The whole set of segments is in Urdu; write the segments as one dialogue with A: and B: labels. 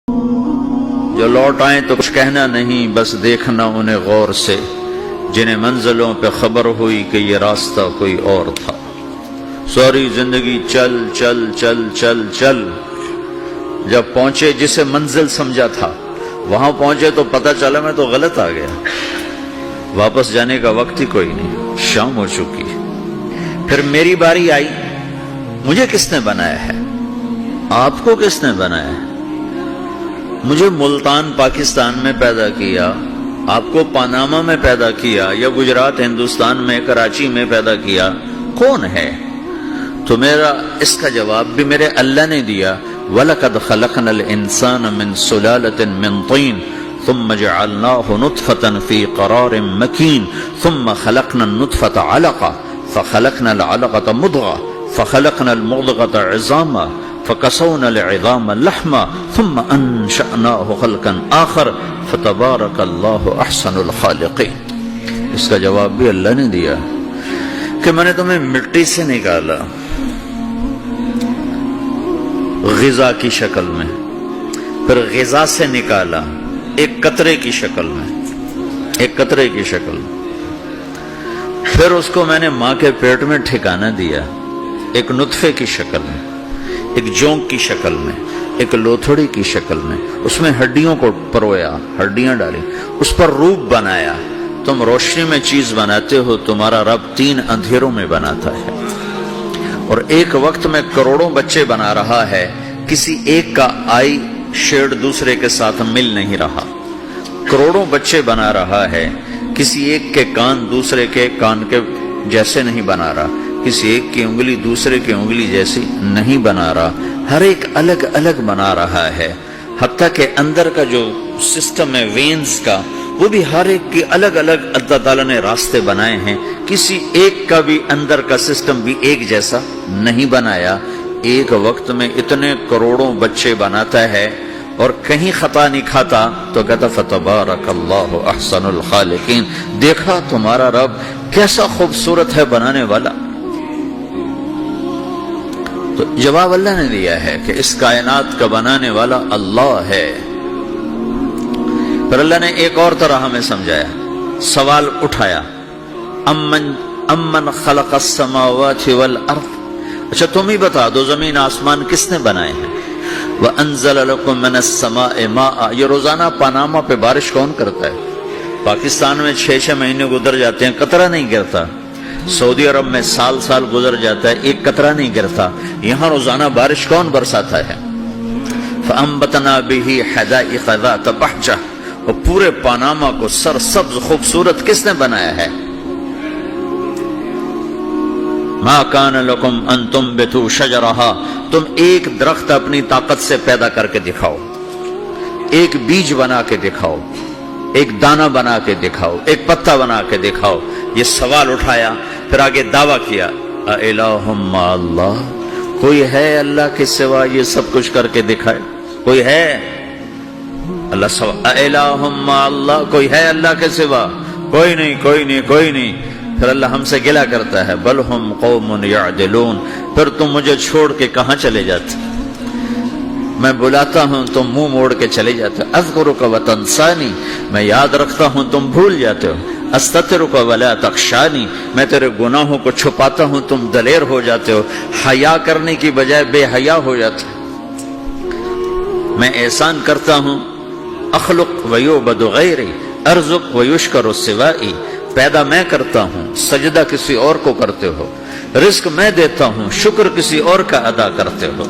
A: جو لوٹ آئیں تو کچھ کہنا نہیں، بس دیکھنا انہیں غور سے، جنہیں منزلوں پہ خبر ہوئی کہ یہ راستہ کوئی اور تھا۔ ساری زندگی چل چل چل چل چل، جب پہنچے جسے منزل سمجھا تھا وہاں پہنچے تو پتہ چلا میں تو غلط آ گیا، واپس جانے کا وقت ہی کوئی نہیں، شام ہو چکی۔ پھر میری باری آئی، مجھے کس نے بنایا ہے؟ آپ کو کس نے بنایا ہے؟ مجھے ملتان پاکستان میں پیدا کیا، آپ کو پاناما میں پیدا کیا، یا گجرات ہندوستان میں کراچی میں پیدا کیا، کون ہے؟ تو میرا اس کا جواب بھی میرے اللہ نے دیا، وَلَقَدْ خَلَقْنَا الْإِنسَانَ مِنْ سُلَالَةٍ مِنْ طِينٍ ثُمَّ جَعَلْنَاهُ نُطْفَةً فِي قَرَارٍ مَكِينٍ ثُمَّ خَلَقْنَا النُّطْفَةَ عَلَقَةً فَخَلَقْنَا الْعَلَقَةَ مُضْغَةً فَخَلَقْنَا الْمُضْغَةَ عِظَامًا فَكَسَوْنَا الْعِظَامَ لَحْمًا ثُمَّ أَنشَأْنَاهُ خَلْقًا آخَرَ فَتَبَارَكَ اللَّهُ أَحْسَنُ الْخَالِقِينَ۔ اس کا جواب بھی اللہ نے دیا کہ میں نے تمہیں مٹی سے نکالا غذا کی شکل میں، پھر غذا سے نکالا ایک قطرے کی شکل میں، ایک قطرے کی شکل میں، پھر اس کو میں نے ماں کے پیٹ میں ٹھکانہ دیا ایک نطفے کی شکل میں، ایک جونک کی شکل میں، ایک لوتھڑی کی شکل میں، اس میں ہڈیوں کو پرویا، ہڈیاں ڈالی، اس پر روپ بنایا۔ تم روشنی میں چیز بناتے ہو، تمہارا رب 3 اندھیروں میں بناتا ہے، اور ایک وقت میں کروڑوں بچے بنا رہا ہے، کسی ایک کا آئی شیڈ دوسرے کے ساتھ مل نہیں رہا، کروڑوں بچے بنا رہا ہے، کسی ایک کے کان دوسرے کے کان کے جیسے نہیں بنا رہا، کسی ایک کی انگلی دوسرے کی انگلی جیسی نہیں بنا رہا، ہر ایک الگ الگ بنا رہا ہے، حتیٰ کہ اندر کا جو سسٹم ہے وینز کا، وہ بھی ہر ایک کی الگ الگ اللہ تعالیٰ نے راستے بنائے ہیں، کسی ایک کا بھی اندر کا سسٹم بھی ایک جیسا نہیں بنایا۔ ایک وقت میں اتنے کروڑوں بچے بناتا ہے اور کہیں خطا نہیں کھاتا، تو کہتا فتبارک اللہ احسن الخالقین، دیکھا تمہارا رب کیسا خوبصورت ہے بنانے والا۔ تو جواب اللہ نے دیا ہے کہ اس کائنات کا بنانے والا اللہ ہے۔ پھر اللہ نے ایک اور طرح ہمیں سمجھایا، سوال اٹھایا، امن خلق السماوات والارض، اچھا تم ہی بتا دو زمین آسمان کس نے بنائے ہیں؟ وانزل لکم من السماء ماء، یہ روزانہ پاناما پہ بارش کون کرتا ہے؟ پاکستان میں 6 مہینے گزر جاتے ہیں، قطرہ نہیں گرتا، سعودی عرب میں سال سال گزر جاتا ہے، ایک قطرہ نہیں گرتا، یہاں روزانہ بارش کون برساتا ہے؟ فانبتنا به حدائق ذات بہجہ، اور پورے پاناما کو سرسبز خوبصورت کس نے بنایا ہے؟ ما کان لکم ان تنبتوا شجرہا، تم ایک درخت اپنی طاقت سے پیدا کر کے دکھاؤ، ایک بیج بنا کے دکھاؤ، ایک دانہ بنا کے دکھاؤ، ایک پتا بنا کے دکھاؤ۔ یہ سوال اٹھایا، پھر آگے دعویٰ کیا، اِلٰہٌ مع اللہ، کوئی ہے اللہ کے سوا یہ سب کچھ کر کے دکھائے؟ کوئی ہے؟ اللہ سوا اِلٰہٌ مع اللہ، کوئی ہے اللہ کے سوا؟ کوئی نہیں، کوئی نہیں، کوئی نہیں۔ پھر اللہ ہم سے گلہ کرتا ہے، بل ہم قوم یعدلون، پھر تم مجھے چھوڑ کے کہاں چلے جاتے؟ میں بلاتا ہوں تم منہ موڑ کے چلے جاتے ہو، اذکرک وتنسانی، میں یاد رکھتا ہوں تم بھول جاتے ہو، استترک ولا تخشانی، میں تیرے گناہوں کو چھپاتا ہوں تم دلیر ہو جاتے ہو، حیا کرنے کی بجائے بے حیا ہو جاتے ہو۔ میں احسان کرتا ہوں، اخلق ویعبد غیری، ارزق ویشکر سوائی، پیدا میں کرتا ہوں، سجدہ کسی اور کو کرتے ہو، رزق میں دیتا ہوں، شکر کسی اور کا ادا کرتے ہو،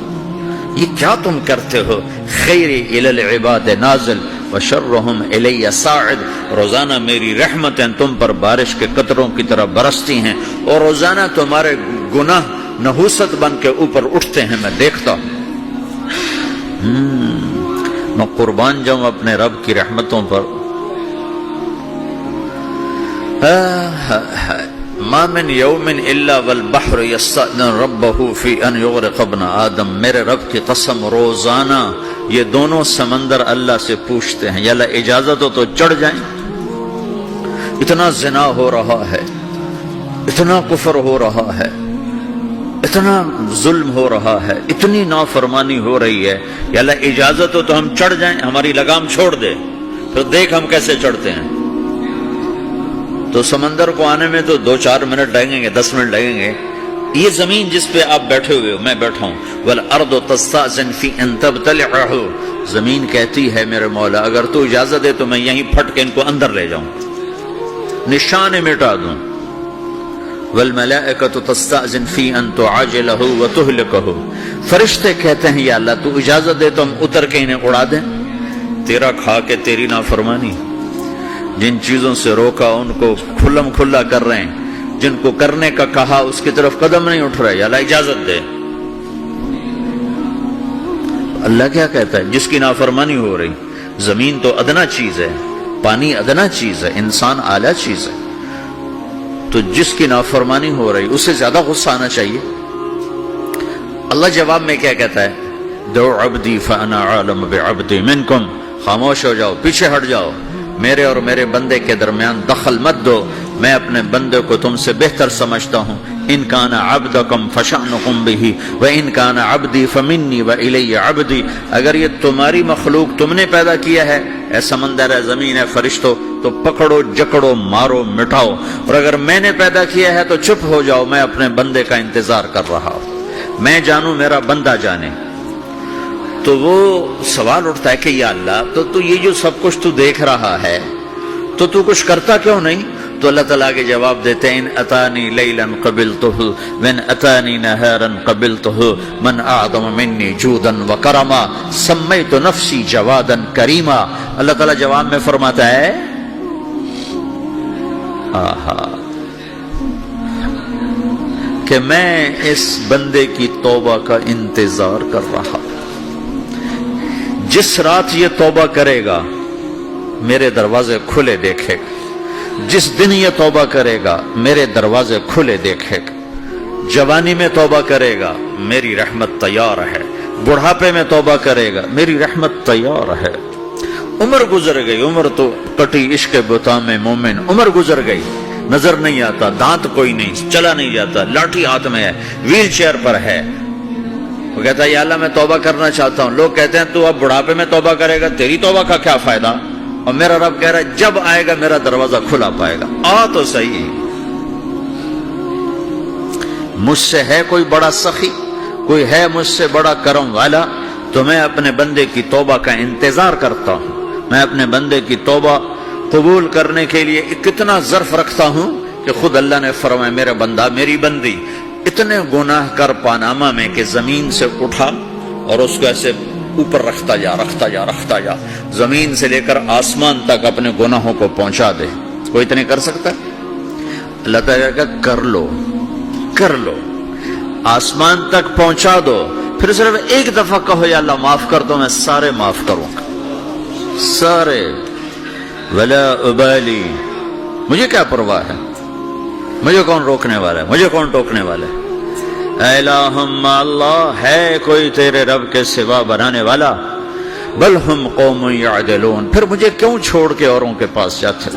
A: یہ کیا تم کرتے ہو؟ خیری الی العباد نازل وشرہم الی صاعد، روزانہ میری رحمتیں تم پر بارش کے قطروں کی طرح برستی ہیں، اور روزانہ تمہارے گناہ نحوست بن کے اوپر اٹھتے ہیں، میں دیکھتا ہوں۔ میں قربان جاؤں اپنے رب کی رحمتوں پر۔ ما من یوم الا والبحر یستأذن ربہ فی ان یغرق ابن آدم، میرے رب کی قسم روزانہ یہ دونوں سمندر اللہ سے پوچھتے ہیں، یا اللہ اجازت ہو تو چڑھ جائیں، اتنا زنا ہو رہا ہے، اتنا کفر ہو رہا ہے، اتنا ظلم ہو رہا ہے، اتنی نافرمانی ہو رہی ہے، یا اللہ اجازت ہو تو ہم چڑھ جائیں، ہماری لگام چھوڑ دے، پھر دیکھ ہم کیسے چڑھتے ہیں۔ تو سمندر کو آنے میں تو 2-4 منٹ لگیں گے، 10 منٹ لگیں گے۔ یہ زمین جس پہ آپ بیٹھے ہوئے ہو، میں بیٹھا ہوں، وَالْأَرْضُ تَسْتَأْذِنُ فِي أَن تَبْتَلِعَهُ، زمین کہتی ہے میرے مولا اگر تو اجازت دے تو میں یہیں پھٹ کے ان کو اندر لے جاؤں، نشان مٹا دوں۔ وَالْمَلَائِكَةُ تَسْتَأْذِنُ فِي أَن تُعَاجِلَهُ وَتُهْلِكَهُ، فرشتے کہتے ہیں یا اللہ تو اجازت دے تو ہم اتر کے انہیں اڑا دیں، تیرا کھا کے تیری نافرمانی۔ جن چیزوں سے روکا ان کو کھلم کھلا کر رہے ہیں، جن کو کرنے کا کہا اس کی طرف قدم نہیں اٹھ رہے، یا اللہ اجازت دے۔ اللہ کیا کہتا ہے؟ جس کی نافرمانی ہو رہی، زمین تو ادنا چیز ہے، پانی ادنا چیز ہے، انسان اعلیٰ چیز ہے، تو جس کی نافرمانی ہو رہی اسے زیادہ غصہ آنا چاہیے۔ اللہ جواب میں کیا کہتا ہے؟ دو عبدی فانا عالم بعبدی منکم، خاموش ہو جاؤ، پیچھے ہٹ جاؤ، میرے اور میرے بندے کے درمیان دخل مت دو، میں اپنے بندے کو تم سے بہتر سمجھتا ہوں۔ ان کان عبدکم فشأنکم بہ وان کان عبدی فمنی والی عبدی، اگر یہ تمہاری مخلوق تم نے پیدا کیا ہے، اے سمندر ہے، زمین ہے، فرشتوں، تو پکڑو جکڑو مارو مٹاؤ، اور اگر میں نے پیدا کیا ہے تو چپ ہو جاؤ، میں اپنے بندے کا انتظار کر رہا ہوں، میں جانوں میرا بندہ جانے۔ تو وہ سوال اٹھتا ہے کہ یا اللہ تو یہ جو سب کچھ تو دیکھ رہا ہے تو کچھ کرتا کیوں نہیں؟ تو اللہ تعالیٰ کے جواب دیتے ہیں ان اتانی لیلا قبلتہ وان اتانی نہارا قبلتہ من اعظم منی جودا وکرما سمیت نفسی جوادا کریما۔ اللہ تعالیٰ جواب میں فرماتا ہے کہ میں اس بندے کی توبہ کا انتظار کر رہا، جس رات یہ توبہ کرے گا میرے دروازے کھلے دیکھے گا، جس دن یہ توبہ کرے گا میرے دروازے کھلے دیکھے گا، جوانی میں توبہ کرے گا میری رحمت تیار ہے، بڑھاپے میں توبہ کرے گا میری رحمت تیار ہے۔ عمر گزر گئی، عمر تو کٹی عشق بتا میں مومن، عمر گزر گئی، نظر نہیں آتا، دانت کوئی نہیں، چلا نہیں جاتا، لاٹھی ہاتھ میں ہے، ویل چیئر پر ہے، وہ کہتا ہے یا اللہ میں توبہ کرنا چاہتا ہوں۔ لوگ کہتے ہیں تو اب بڑھاپے میں توبہ کرے گا، تیری توبہ کا کیا فائدہ؟ اور میرا رب کہہ رہا ہے جب آئے گا میرا دروازہ کھلا پائے گا، آ تو صحیح۔ مجھ سے ہے کوئی بڑا سخی، کوئی ہے مجھ سے بڑا کرم والا، تو میں اپنے بندے کی توبہ کا انتظار کرتا ہوں، میں اپنے بندے کی توبہ قبول کرنے کے لیے کتنا ظرف رکھتا ہوں کہ خود اللہ نے فرمایا میرا بندہ میری بندی اتنے گناہ کر پاناما میں کہ زمین سے اٹھا اور اس کو ایسے اوپر رکھتا جا، زمین سے لے کر آسمان تک اپنے گناہوں کو پہنچا دے۔ کوئی اتنے کر سکتا ہے؟ اللہ تعالیٰ کہ کر لو، آسمان تک پہنچا دو، پھر صرف ایک دفعہ کہو یا اللہ معاف کر دو، میں سارے معاف کروں گا، سارے، ولا ابالی، مجھے کیا پرواہ ہے، مجھے کون روکنے والا ہے، مجھے کون ٹوکنے والا ہے۔ اے الہم اللہ، ہے کوئی تیرے رب کے سوا بنانے والا؟ بل ہم قوم یعدلون، پھر مجھے کیوں چھوڑ کے اوروں کے پاس جاتے؟